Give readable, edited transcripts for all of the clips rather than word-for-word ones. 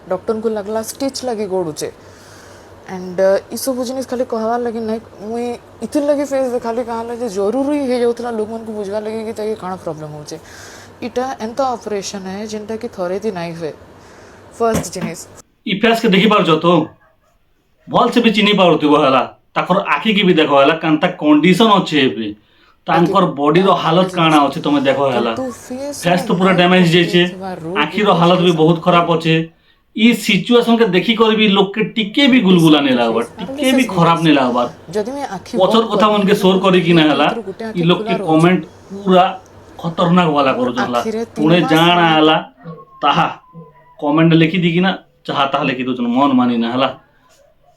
doctor को लगला stitch लगी गोड़ुचे एंड ई सब जिन खाली कहवार लगे ना मुई इथिर लगे फेस खाली कहा जे जरूरी हो जाऊला लोक मन को बुझवा लगे कि ताके काण प्रॉब्लम होचे इटा एंता ऑपरेशन है जिनटा कि थरे दी नहीं हुए फर्स्ट जिनिस इ फेस के देखि पारछ तो भल से भी चिन्हि पारुथिबो हला ताकर आखि की भी देखो हला कांता कंडीशन अच्छे एबे तांकर बॉडी रो हालत काना अच्छे तुमे देखो हला फेस तो पूरा डैमेज जेछे आखि रो हालत भी बहुत खराब अच्छे ई सिचुएशन के देखि कर भी लोग के टिके भी गुलगुला ने लागबा टिके भी खराब ने लागबा जदि मैं आखि पछर कथा मन के शोर करी कि ना हला ई लोग के कमेंट पूरा खतरनाक वाला करू जनला पुणे जान आला ताहा कमेंट लिखि दी कि ना चाहा ताहा लिखि दो मन मानी ना हला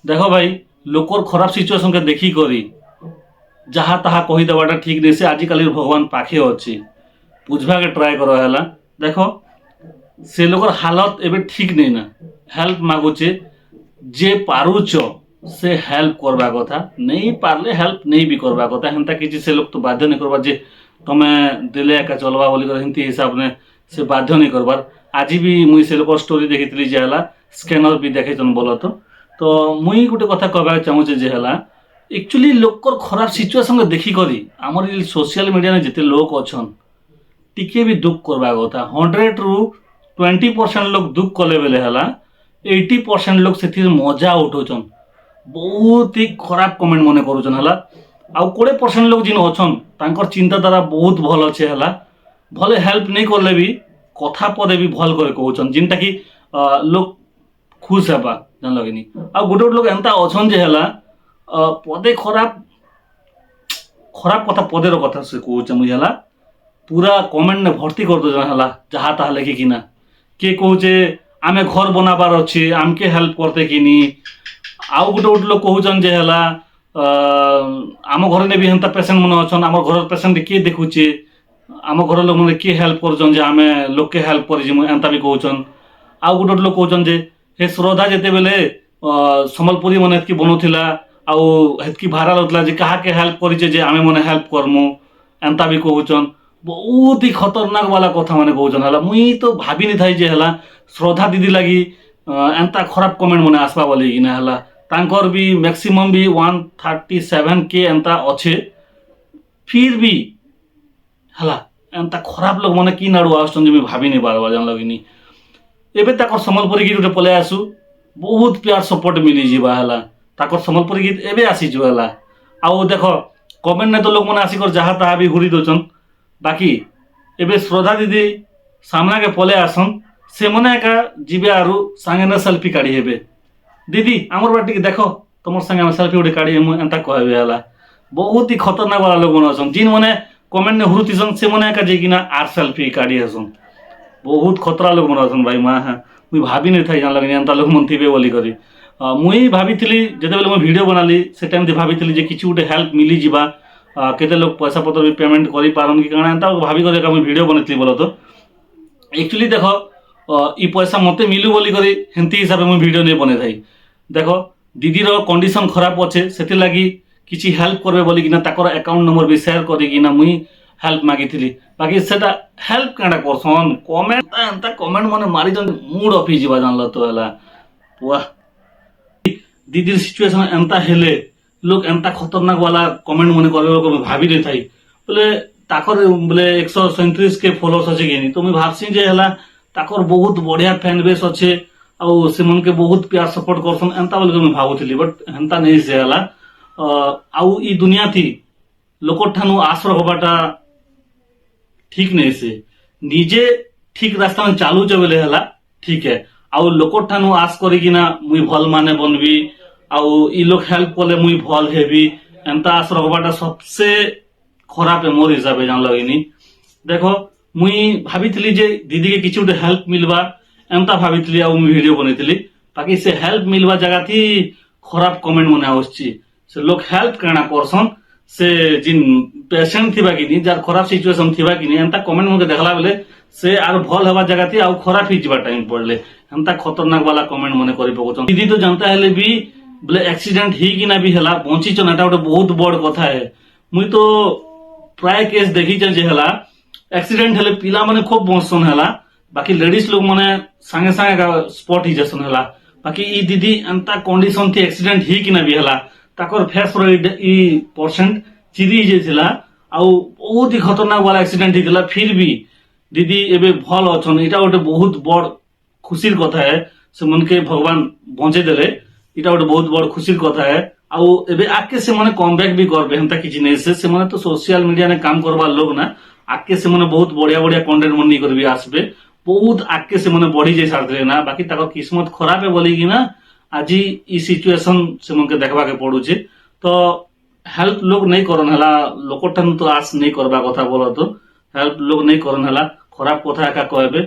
देखो भाई लोकर खराब सिचुएशन के देखि करी जहाँ ताहा कही देवाटा ठीक नहीं से आजिकल भगवान पाखे अच्छी बुझवा के ट्राए करो है देखो से लोकर हालत एबे ठीक नहीं ना हेल्प मागुचे जे पारुच से हेल्प करवा कथा नहीं पारले हेल्प नहीं भी करवा कथा हेंता किछि से लोग तो बाध्य नहीं करबा जे तमे दिले एका चलवा बोली कर हिंती हिसाब ने से बाध्य नहीं करबार आज भी मुई से लोकर स्टोरी देखितली जे हला स्कैनर भी देखेछन बोलो तो मुई गुटे कथा कहबा चाहूचे जे हला एक्चुअली लोकर खराब सिचुएशन के देखि करी हमर सोशल मीडिया में जिते लोग अछन टिके भी दुख करबा कथा 100 रु 20% लोग दुख कले बेले हला 80% लोग सेथि मजा उठोचन बहुत ही खराब कमेंट मने करूचन हला आ 20% लोग जिन अछन तांकर चिंताधारा बहुत भल अच्छे हला भले हेल्प नहीं करले भी कथा पदे भी भल करे कहउचन जिनटा कि लोग खुश हेबा जान लगेनी आ गोटे लोग एंता अछन जे हला पदे खराब खराब कथा पदेर कथा से कहूचे मुझे हला पूरा कमेंट ने भर्ती कर दो हला जहाँ ताहा लेखि कि ना के कहूचे आमे घर बनाबार अच्छे आमके हेल्प करते कि नी आउ गोटे लोग कहूचन जे हला आम घर ने भी हेंता पेशेंट मन अछन आम घर पेशेंट के देखुचे आम घर लोग मैंने के हेल्प करछन जे आमे लोग के हेल्प करी एंता भी कहूचन आउ गोटे लोग कहूचन जे हे श्रद्धा जेते बेले संबलपुरी मन एतकी बनउथिला आउ हेतकी भाइराल होतला जे कहा के हेल्प करिचे जे आमे मने हेल्प करमु एंता भी कहूचन बहुत ही खतरनाक वाला कथा माने कहूचन हला मुई तो भाभी नहीं थाई जे हला श्रद्धा दीदी लगी एंता खराब कमेंट मने आसबा बोली कि ना हला तांकर भी मैक्सिमम भी 137 के एंता अच्छे फिर भी हला एंता खराब लोग मने की नाडू आसन जे भाभी नहीं पारबा जान लगनी एबे ताकर संबलपुरी गीत उठे पले आसु बहुत प्यार सपोर्ट मिली जीवा हला ताकर संबलपुरी गीत एबे आसी जुला आउ देखो कमेंट ने तो लोग मैंने आसिक जहाँ ताहा भी घूरी दोचन बाकी एबे श्रद्धा दीदी सामना के पले आसन से मने एका जीवे आरु संगे न सेल्फी काढ़ी हेबे दीदी आमर बाटी के देखो तुम संगे हम सेल्फी उठे काढ़ी हम एंता कहबे हला बहुत ही खतरनाक वाला लोग मन अछन जिन मने कमेंट ने हुरुतिसन से मने एका जेकिना आर सेल्फी काढ़ी हसन बहुत खतरा लोग मन अछन भाई माँ मुई भाभी नहीं थाई जान लगनी एंता लोग मन थिबे बोली करी मुई भाभी जेते बेले मैं वीडियो बनाली से टाइम दे भाभी जे किछि उठे हेल्प मिली जीवा केते लोग पैसा पत्र भी पेमेंट करी पारन कि काना एंता भाभी को देखा मुई वीडियो बनैतली बोलो तो एक्चुअली देखो ई पैसा मते मिलू बोली करी हेंती हिसाब मुई वीडियो नहीं बने थाई देखो दीदी रो कंडीशन खराब अच्छे सेति लागि किछि हेल्प करबे बोली किना ताकर अकाउंट नंबर भी शेयर करी किना मुई हेल्प मागिथिली बाकी सेटा हेल्प कांडा करसन कमेंट एंता कमेंट माने मारी जन मूड ऑफ जीवा जानलो तो हला वाह दीदी सिचुएशन एंता हेले लोग एंता खतरनाक वाला कमेंट मने करबे लोग भाभी नहीं थाई बोले ताकर बोले 137 के फॉलोअर्स अच्छे कि तो मुई भाबसी जे हला ताकर बहुत बढ़िया फैन बेस अच्छे आउ से मन के बहुत प्यार सपोर्ट करसन एंता बोले मुई भाबुथिली बट हेंता नहीं से हला आउ ई दुनिया थी लोकर ठानु आश्रय होबाटा ठीक नहीं से निजे ठीक रास्ता में चालू चबेले हला ठीक है आउ लोकर ठानु आस करी कि ना मुई भल माने बनबी आउ ई लोग हेल्प कले मुई भल हेबी एंता आस रखबाटा सबसे खराब है मोर हिसाब जान लगनी देखो मुई भाभी जे दीदी के किछि उठे हेल्प मिलवा एंता भाभी आउ मुई वीडियो बनैतली बाकी से हेल्प मिलवा जगह थी खराब कमेंट मने आउछि से लोग हेल्प काना करसन से जिन पेशेंट थिबा कि जार खराब सिचुएशन थिबा कि एंता कमेंट मके देखला बेले से आर भल हवा जगह थी आउ खराब ही जीवा टाइम पड़ले एंता खतरनाक वाला कमेंट मने करि पकोचन दीदी तो जानता हेले भी बोले एक्सीडेंट ही कि ना भी हला पहुंची चन एटा गोटे बहुत बड़ कथा है मुई तो प्राय केस देखी जे हला एक्सीडेंट हेले पिला माने खूब बंसन हला बाकी लेडीज लोग माने संगे संगे स्पॉट ही जसन हला बाकी ई दीदी अंता कंडीशन थी एक्सीडेंट ही कि ना भी हला ताकर फेस रो ई परसेंट चिरी जे थिला आउ बहुत ही खतरनाक वाला एक्सीडेंट ही थिला फिर भी दीदी एबे भल अछन इटा गोटे बहुत बड़ खुशीर कथा है से मन के भगवान बंचे देले इटा गोटे बहुत बड़ खुशीर कथा है आउ एबे आके से माने कम बैक भी करबे हंता किछि नै से माने तो सोशल मीडिया ने काम करबा लोग ना आके से माने बहुत बढ़िया बढ़िया कंटेंट बनी करबी आसबे बहुत आके से माने बढ़ी जाय सारले ना बाकी ताको किस्मत खराब है बोली कि ना आज ई सिचुएशन से मन के देखबा के पड़ुचे तो हेल्प लोग नहीं करन हला लोकठन तो आस नहीं करबा कथा बोलो तो हेल्प लोग नहीं करन हला खराब कथा एका कहबे